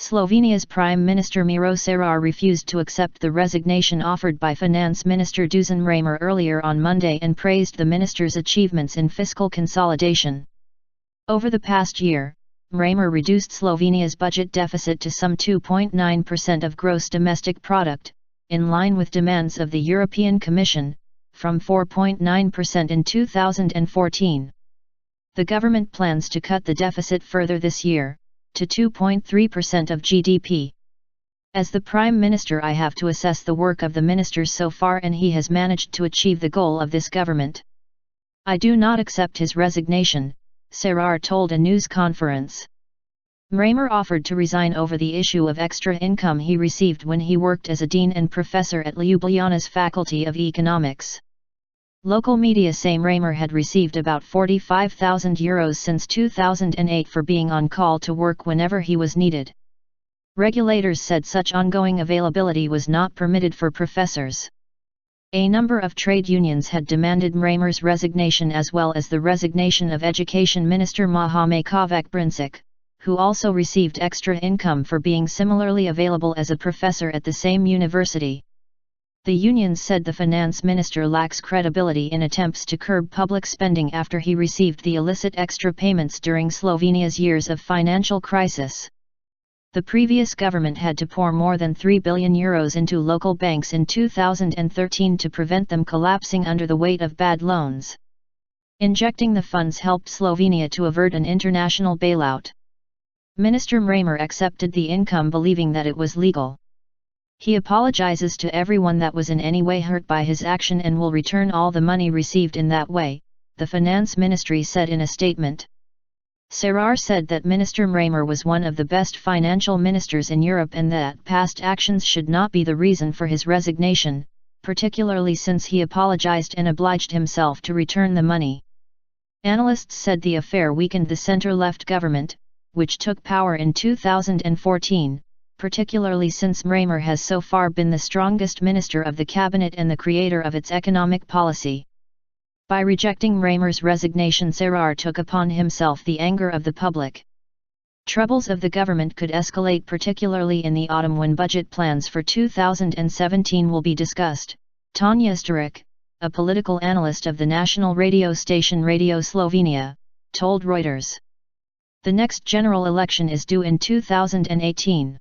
Slovenia's Prime Minister Miro Cerar refused to accept the resignation offered by Finance Minister Dusan Mramor earlier on Monday and praised the minister's achievements in fiscal consolidation. Over the past year, Mramor reduced Slovenia's budget deficit to some 2.9% of gross domestic product, in line with demands of the European Commission, from 4.9% in 2014. The government plans to cut the deficit further this year, to 2.3% of GDP. As the Prime Minister, I have to assess the work of the ministers so far, and he has managed to achieve the goal of this government. I do not accept his resignation, Cerar told a news conference. Mramor offered to resign over the issue of extra income he received when he worked as a dean and professor at Ljubljana's Faculty of Economics. Local media say Mramor had received about €45,000 since 2008 for being on call to work whenever he was needed. Regulators said such ongoing availability was not permitted for professors. A number of trade unions had demanded Mramor's resignation, as well as the resignation of Education Minister Mohamed Kovac, who also received extra income for being similarly available as a professor at the same university. The unions said the finance minister lacks credibility in attempts to curb public spending after he received the illicit extra payments during Slovenia's years of financial crisis. The previous government had to pour more than €3 billion into local banks in 2013 to prevent them collapsing under the weight of bad loans. Injecting the funds helped Slovenia to avert an international bailout. Minister Mramor accepted the income, believing that it was legal. He apologizes to everyone that was in any way hurt by his action and will return all the money received in that way, the Finance Ministry said in a statement. Cerar said that Minister Mramor was one of the best financial ministers in Europe and that past actions should not be the reason for his resignation, particularly since he apologized and obliged himself to return the money. Analysts said the affair weakened the center-left government, which took power in 2014, particularly since Mramor has so far been the strongest minister of the cabinet and the creator of its economic policy. By rejecting Mramor's resignation, Cerar took upon himself the anger of the public. Troubles of the government could escalate, particularly in the autumn when budget plans for 2017 will be discussed, Tanja Staric, a political analyst of the national radio station Radio Slovenia, told Reuters. The next general election is due in 2018.